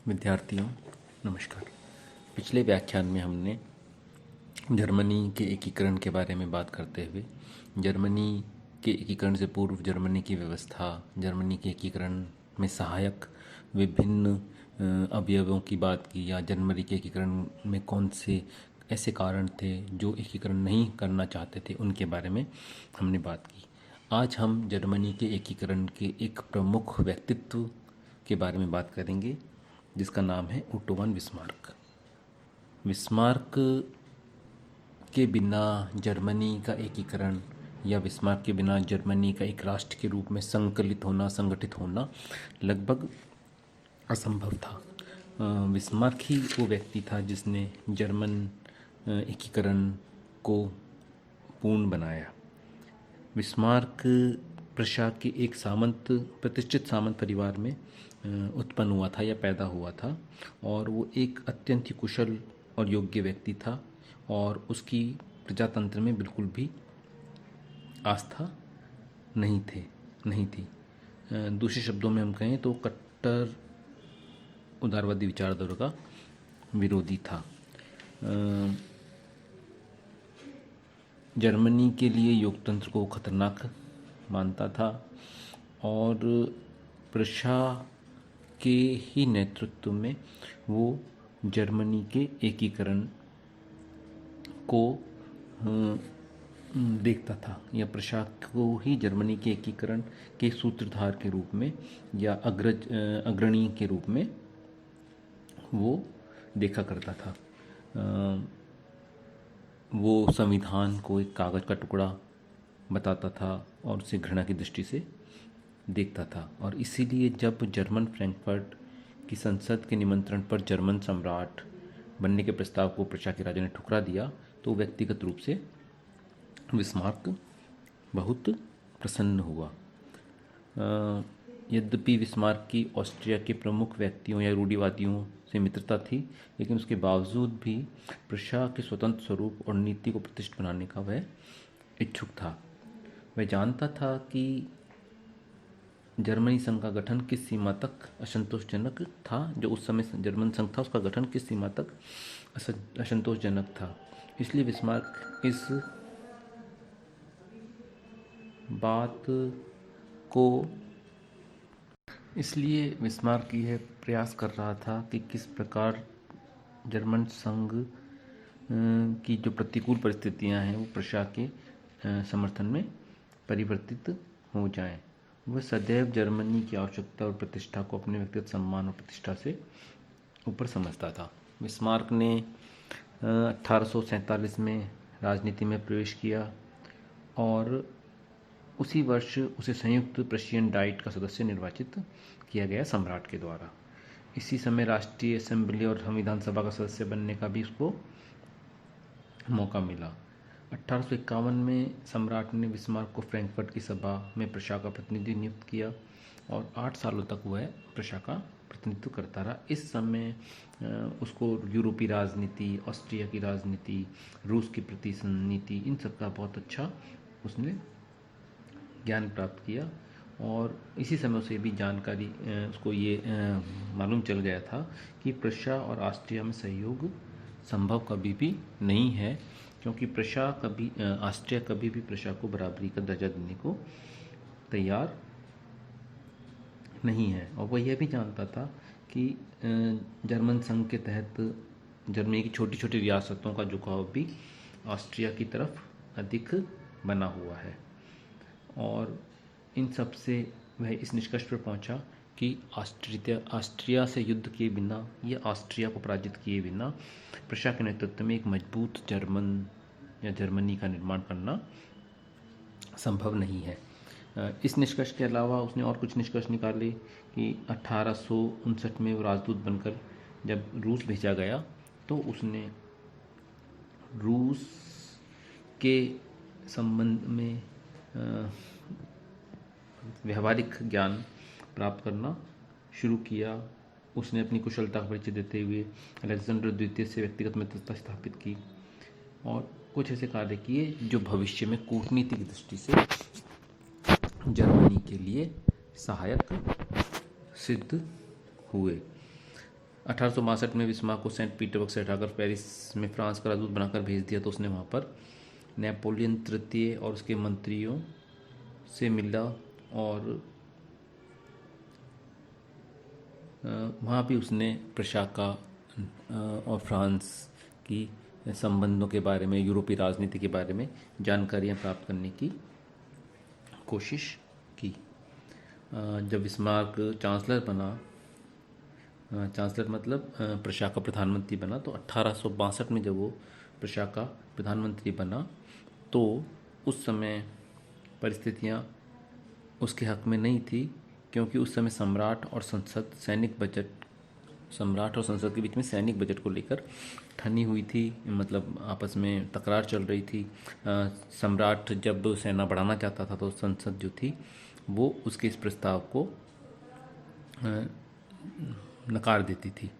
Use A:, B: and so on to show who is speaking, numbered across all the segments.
A: विद्यार्थियों नमस्कार। पिछले व्याख्यान में हमने जर्मनी के एकीकरण के बारे में बात करते हुए जर्मनी के एकीकरण से पूर्व जर्मनी की व्यवस्था, जर्मनी के एकीकरण में सहायक विभिन्न अवयवों की बात की, या जर्मनी के एकीकरण में कौन से ऐसे कारण थे जो एकीकरण नहीं करना चाहते थे, उनके बारे में हमने बात की। आज हम जर्मनी के एकीकरण के एक प्रमुख व्यक्तित्व के बारे में बात करेंगे जिसका नाम है ओटो वन बिस्मार्क। बिस्मार्क के बिना जर्मनी का एकीकरण या बिस्मार्क के बिना जर्मनी का एक राष्ट्र के रूप में संगठित होना लगभग असंभव था। बिस्मार्क ही वो व्यक्ति था जिसने जर्मन एकीकरण को पूर्ण बनाया। बिस्मार्क प्रशा के एक प्रतिष्ठित सामंत परिवार में उत्पन्न हुआ था या पैदा हुआ था, और वो एक अत्यंत ही कुशल और योग्य व्यक्ति था, और उसकी प्रजातंत्र में बिल्कुल भी आस्था नहीं थी। दूसरे शब्दों में हम कहें तो कट्टर उदारवादी विचारधारा का विरोधी था। जर्मनी के लिए योगतंत्र को खतरनाक मानता था, और प्रशा के ही नेतृत्व में वो जर्मनी के एकीकरण को देखता था, या प्रशा को ही जर्मनी के एकीकरण के सूत्रधार के रूप में या अग्रणी के रूप में वो देखा करता था। वो संविधान को एक कागज़ का टुकड़ा बताता था और उसे घृणा की दृष्टि से देखता था, और इसीलिए जब जर्मन फ्रैंकफर्ट की संसद के निमंत्रण पर जर्मन सम्राट बनने के प्रस्ताव को प्रशा के राजा ने ठुकरा दिया, तो व्यक्तिगत रूप से बिस्मार्क बहुत प्रसन्न हुआ। यद्यपि बिस्मार्क की ऑस्ट्रिया के प्रमुख व्यक्तियों या रूढ़िवादियों से मित्रता थी, लेकिन उसके बावजूद भी प्रशा के स्वतंत्र स्वरूप और नीति को प्रतिष्ठित बनाने का वह इच्छुक था। वह जानता था कि जर्मनी संघ का गठन किस सीमा तक असंतोषजनक था, जो उस समय जर्मन संघ था उसका गठन किस सीमा तक असंतोषजनक था। इसलिए बिस्मार्क यह प्रयास कर रहा था कि किस प्रकार जर्मन संघ की जो प्रतिकूल परिस्थितियां हैं वो प्रशा के समर्थन में परिवर्तित हो जाएं। वह सदैव जर्मनी की आवश्यकता और प्रतिष्ठा को अपने व्यक्तिगत सम्मान और प्रतिष्ठा से ऊपर समझता था। बिस्मार्क ने 1847 में राजनीति में प्रवेश किया, और उसी वर्ष उसे संयुक्त प्रशियन डाइट का सदस्य निर्वाचित किया गया सम्राट के द्वारा। इसी समय राष्ट्रीय असेंबली और संविधान सभा का सदस्य बनने का भी उसको मौका मिला। 1851 में सम्राट ने बिस्मार्क को फ्रैंकफर्ट की सभा में प्रशा का प्रतिनिधि नियुक्त किया, और 8 सालों तक वह प्रशा का प्रतिनिधित्व करता रहा। इस समय उसको यूरोपीय राजनीति, ऑस्ट्रिया की राजनीति, रूस की प्रति नीति, इन सब का बहुत अच्छा उसने ज्ञान प्राप्त किया, और इसी समय उसे भी जानकारी उसको ये मालूम चल गया था कि प्रशा और ऑस्ट्रिया में सहयोग संभव कभी भी नहीं है, क्योंकि ऑस्ट्रिया कभी भी प्रशा को बराबरी का दर्जा देने को तैयार नहीं है। और वह यह भी जानता था कि जर्मन संघ के तहत जर्मनी की छोटी छोटी रियासतों का झुकाव भी ऑस्ट्रिया की तरफ अधिक बना हुआ है, और इन सब से वह इस निष्कर्ष पर पहुंचा कि ऑस्ट्रिया से युद्ध किए बिना या ऑस्ट्रिया को पराजित किए बिना प्रशा के नेतृत्व में एक मजबूत जर्मनी का निर्माण करना संभव नहीं है। इस निष्कर्ष के अलावा उसने और कुछ निष्कर्ष निकाले कि 1859 में वो राजदूत बनकर जब रूस भेजा गया, तो उसने रूस के संबंध में व्यवहारिक ज्ञान प्राप्त करना शुरू किया। उसने अपनी कुशलता का परिचय देते हुए अलेक्जेंडर द्वितीय से व्यक्तिगत मित्रता स्थापित की, और कुछ ऐसे कार्य किए जो भविष्य में कूटनीति की दृष्टि से जर्मनी के लिए सहायक सिद्ध हुए। 1862 में बिस्मार्क को सेंट पीटरबर्ग से हटाकर पेरिस में फ्रांस का राजदूत बनाकर भेज दिया, तो उसने वहाँ पर नेपोलियन तृतीय और उसके मंत्रियों से मिला और वहाँ भी उसने प्रशाका और फ्रांस की संबंधों के बारे में, यूरोपीय राजनीति के बारे में जानकारियाँ प्राप्त करने की कोशिश की। जब बिस्मार्क चांसलर बना, चांसलर मतलब प्रशाका प्रधानमंत्री बना, तो 1862 में जब वो प्रशाका प्रधानमंत्री बना तो उस समय परिस्थितियाँ उसके हक में नहीं थी, क्योंकि उस समय सम्राट और संसद के बीच में सैनिक बजट को लेकर ठनी हुई थी, मतलब आपस में तकरार चल रही थी। सम्राट जब सेना बढ़ाना चाहता था तो संसद जो थी वो उसके इस प्रस्ताव को नकार देती थी।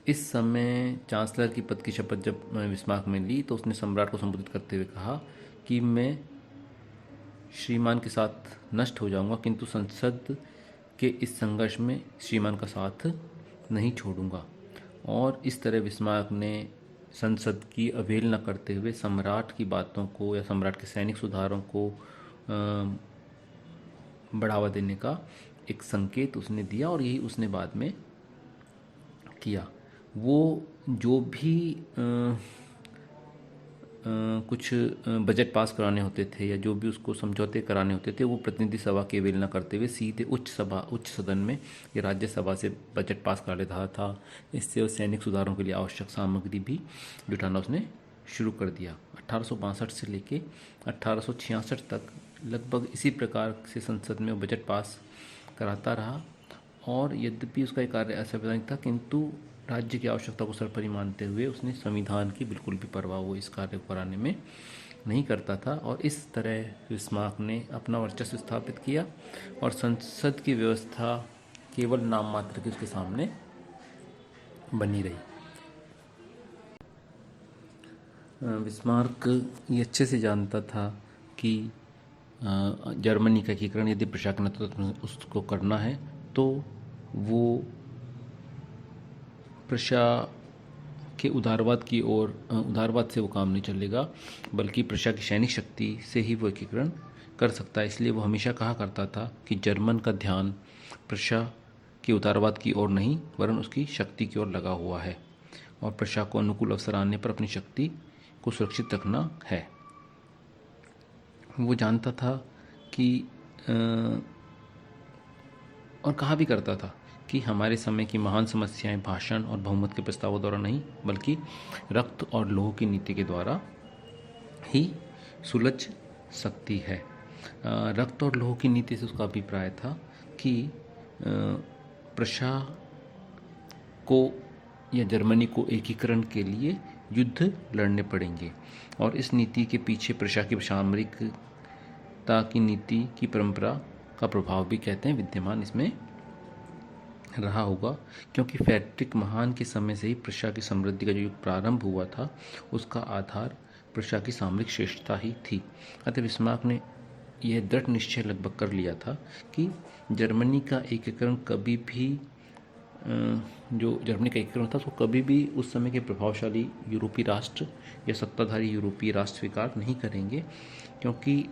A: इस समय चांसलर की पद की शपथ जब बिस्मार्क में ली तो उसने सम्राट को संबोधित करते हुए कहा कि मैं श्रीमान के साथ नष्ट हो जाऊंगा, किंतु संसद के इस संघर्ष में श्रीमान का साथ नहीं छोड़ूंगा। और इस तरह बिस्मार्क ने संसद की अवहेलना करते हुए सम्राट की बातों को या सम्राट के सैनिक सुधारों को बढ़ावा देने का एक संकेत उसने दिया, और यही उसने बाद में किया। वो जो भी कुछ बजट पास कराने होते थे या जो भी उसको समझौते कराने होते थे, वो प्रतिनिधि सभा की अवहेलना करते हुए सीधे उच्च सदन में या राज्यसभा से बजट पास करा लेता था। इससे वो सैनिक सुधारों के लिए आवश्यक सामग्री भी जुटाना उसने शुरू कर दिया। 1862 से लेके 1866 तक लगभग इसी प्रकार से संसद में बजट पास कराता रहा, और यद्यपि उसका एक कार्य असंवैधानिक था, किंतु राज्य की आवश्यकता को सर्वोपरि मानते हुए उसने संविधान की बिल्कुल भी परवाह वो इस कार्य को कराने में नहीं करता था। और इस तरह बिस्मार्क ने अपना वर्चस्व स्थापित किया और संसद की व्यवस्था केवल नाम मात्र की उसके सामने बनी रही। बिस्मार्क ये अच्छे से जानता था कि जर्मनी का एकीकरण यदि प्रशासक नेतृत्व में उसको करना है तो वो प्रशा के उदारवाद की ओर, उदारवाद से वो काम नहीं चलेगा, बल्कि प्रशा की सैनिक शक्ति से ही वो एकीकरण कर सकता है। इसलिए वो हमेशा कहा करता था कि जर्मन का ध्यान प्रशा के उदारवाद की ओर नहीं वरन उसकी शक्ति की ओर लगा हुआ है, और प्रशा को अनुकूल अवसर आने पर अपनी शक्ति को सुरक्षित रखना है। वो जानता था कि और कहा भी करता था कि हमारे समय की महान समस्याएं भाषण और बहुमत के प्रस्तावों द्वारा नहीं, बल्कि रक्त और लौह की नीति के द्वारा ही सुलझ सकती है। रक्त और लौह की नीति से उसका अभिप्राय था कि प्रशा को या जर्मनी को एकीकरण के लिए युद्ध लड़ने पड़ेंगे, और इस नीति के पीछे प्रशा की सामरिकता की नीति की परंपरा का प्रभाव भी कहते हैं विद्यमान इसमें रहा होगा, क्योंकि फ्रेडरिक महान के समय से ही प्रशा की समृद्धि का जो युग प्रारंभ हुआ था उसका आधार प्रशा की सामरिक श्रेष्ठता ही थी। अतः बिस्मार्क ने यह दृढ़ निश्चय लगभग कर लिया था कि जर्मनी का एकीकरण कभी भी जो जर्मनी का एकीकरण था उसको कभी भी उस समय के प्रभावशाली यूरोपीय राष्ट्र या सत्ताधारी यूरोपीय राष्ट्र स्वीकार नहीं करेंगे, क्योंकि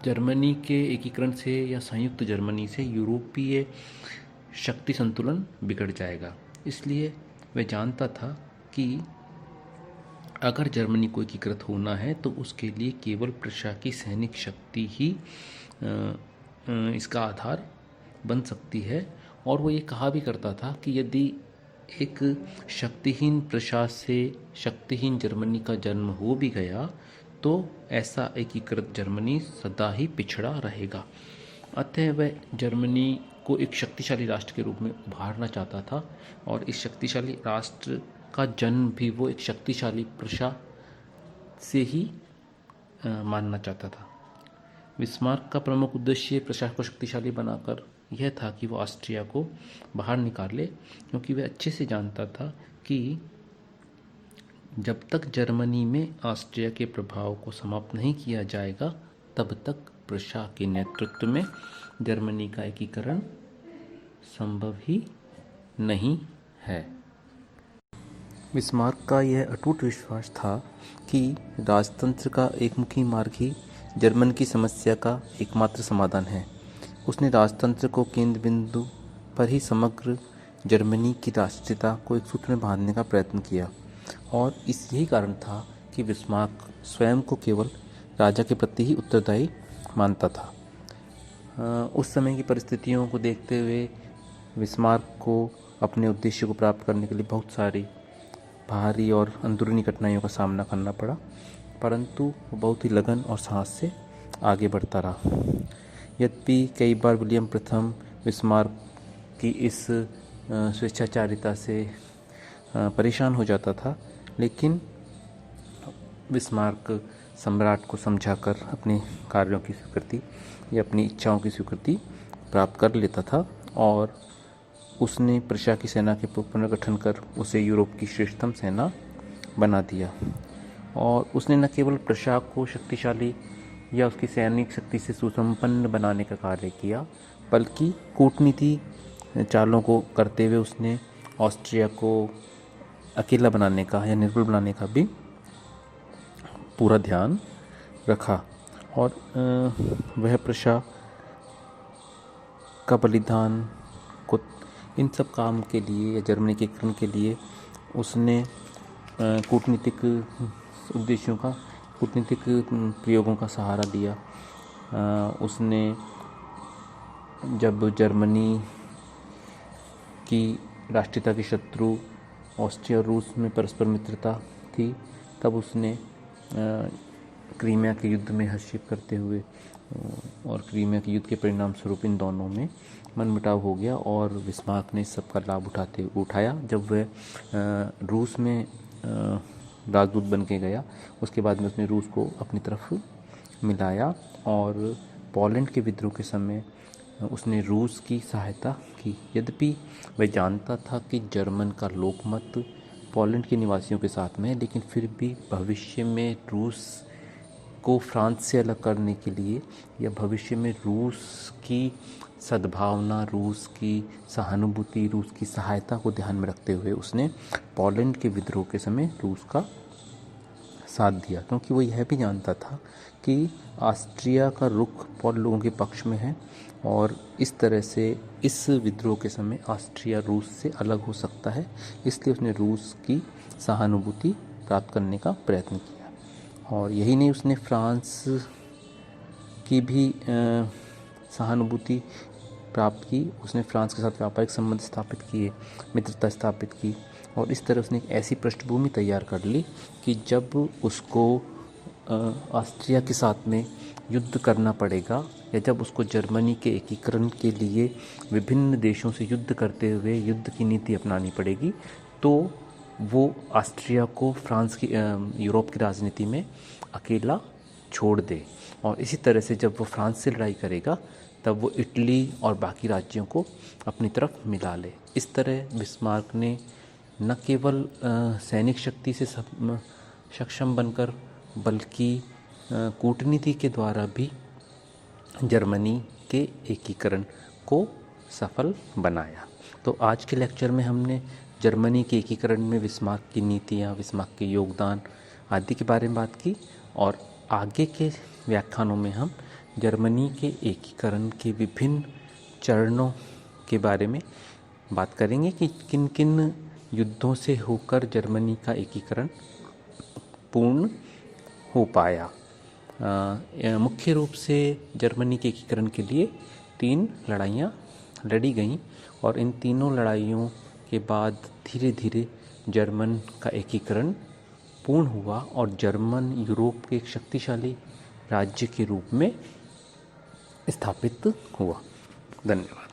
A: जर्मनी के एकीकरण से या संयुक्त जर्मनी से यूरोपीय शक्ति संतुलन बिगड़ जाएगा। इसलिए वह जानता था कि अगर जर्मनी को एकीकृत होना है तो उसके लिए केवल प्रशा की सैनिक शक्ति ही इसका आधार बन सकती है। और वो ये कहा भी करता था कि यदि एक शक्तिहीन प्रशा से शक्तिहीन जर्मनी का जन्म हो भी गया तो ऐसा एकीकृत जर्मनी सदा ही पिछड़ा रहेगा। अतः वह जर्मनी को एक शक्तिशाली राष्ट्र के रूप में उभारना चाहता था, और इस शक्तिशाली राष्ट्र का जन्म भी वो एक शक्तिशाली प्रशा से ही मानना चाहता था। बिस्मार्क का प्रमुख उद्देश्य प्रशा को शक्तिशाली बनाकर यह था कि वो ऑस्ट्रिया को बाहर निकाले, क्योंकि वह अच्छे से जानता था कि जब तक जर्मनी में ऑस्ट्रिया के प्रभाव को समाप्त नहीं किया जाएगा तब तक प्रशा के नेतृत्व में जर्मनी का एकीकरण संभव ही नहीं है। बिस्मार्क का यह अटूट विश्वास था कि राजतंत्र का एकमुखी मार्ग ही जर्मन की समस्या का एकमात्र समाधान है। उसने राजतंत्र को केंद्र बिंदु पर ही समग्र जर्मनी की राष्ट्रीयता को एक सूत्र में बांधने का प्रयत्न किया, और यही कारण था कि बिस्मार्क स्वयं को केवल राजा के प्रति ही उत्तरदायी मानता था। उस समय की परिस्थितियों को देखते हुए बिस्मार्क को अपने उद्देश्य को प्राप्त करने के लिए बहुत सारी बाहरी और अंदरूनी कठिनाइयों का सामना करना पड़ा, परंतु वो बहुत ही लगन और साहस से आगे बढ़ता रहा। यद्यपि कई बार विलियम प्रथम बिस्मार्क की इस स्वेच्छाचारिता से परेशान हो जाता था, लेकिन बिस्मार्क सम्राट को समझाकर अपने कार्यों की स्वीकृति या अपनी इच्छाओं की स्वीकृति प्राप्त कर लेता था, और उसने प्रशा की सेना के पुनर्गठन कर उसे यूरोप की श्रेष्ठतम सेना बना दिया। और उसने न केवल प्रशा को शक्तिशाली या उसकी सैनिक शक्ति से सुसंपन्न बनाने का कार्य किया, बल्कि कूटनीति चालों को करते हुए उसने ऑस्ट्रिया को अकेला बनाने का या निर्बल बनाने का भी पूरा ध्यान रखा। और वह प्रशा का बलिदान को इन सब काम के लिए या जर्मनी के एकीकरण के लिए उसने कूटनीतिक उद्देश्यों का, कूटनीतिक प्रयोगों का सहारा लिया। उसने जब जर्मनी की राष्ट्रीयता के शत्रु ऑस्ट्रिया और रूस में परस्पर मित्रता थी, तब उसने क्रीमिया के युद्ध में हस्तक्षेप करते हुए और क्रीमिया के युद्ध के परिणाम स्वरूप इन दोनों में मनमुटाव हो गया, और बिस्मार्क ने इस सब का लाभ उठाया। जब वह रूस में राजदूत बन के गया, उसके बाद में उसने रूस को अपनी तरफ मिलाया, और पोलैंड के विद्रोह के समय उसने रूस की सहायता की। यद्यपि वह जानता था कि जर्मन का लोकमत पोलैंड के निवासियों के साथ में है, लेकिन फिर भी भविष्य में रूस को फ्रांस से अलग करने के लिए या भविष्य में रूस की सद्भावना, रूस की सहानुभूति, रूस की सहायता को ध्यान में रखते हुए उसने पोलैंड के विद्रोह के समय रूस का साथ दिया, क्योंकि वो यह भी जानता था कि ऑस्ट्रिया का रुख पोल लोगों के पक्ष में है, और इस तरह से इस विद्रोह के समय ऑस्ट्रिया रूस से अलग हो सकता है। इसलिए उसने रूस की सहानुभूति प्राप्त करने का प्रयत्न किया, और यही नहीं, उसने फ्रांस की भी सहानुभूति प्राप्त की। उसने फ्रांस के साथ व्यापारिक संबंध स्थापित किए, मित्रता स्थापित की, और इस तरह उसने एक ऐसी पृष्ठभूमि तैयार कर ली कि जब उसको ऑस्ट्रिया के साथ में युद्ध करना पड़ेगा, या जब उसको जर्मनी के एकीकरण के लिए विभिन्न देशों से युद्ध करते हुए युद्ध की नीति अपनानी पड़ेगी, तो वो ऑस्ट्रिया को फ्रांस की यूरोप की राजनीति में अकेला छोड़ दे। और इसी तरह से जब वो फ्रांस से लड़ाई करेगा, तब वो इटली और बाकी राज्यों को अपनी तरफ मिला ले। इस तरह बिस्मार्क ने न केवल सैनिक शक्ति से सक्षम बनकर, बल्कि कूटनीति के द्वारा भी जर्मनी के एकीकरण को सफल बनाया। तो आज के लेक्चर में हमने जर्मनी के एकीकरण में बिस्मार्क की नीतियाँ, बिस्मार्क के योगदान आदि के बारे में बात की, और आगे के व्याख्यानों में हम जर्मनी के एकीकरण के विभिन्न चरणों के बारे में बात करेंगे कि किन किन युद्धों से होकर जर्मनी का एकीकरण पूर्ण हो पाया। मुख्य रूप से जर्मनी के एकीकरण के लिए 3 लड़ाइयाँ लड़ी गईं, और इन तीनों लड़ाइयों के बाद धीरे धीरे जर्मन का एकीकरण पूर्ण हुआ, और जर्मन यूरोप के एक शक्तिशाली राज्य के रूप में स्थापित हुआ। धन्यवाद।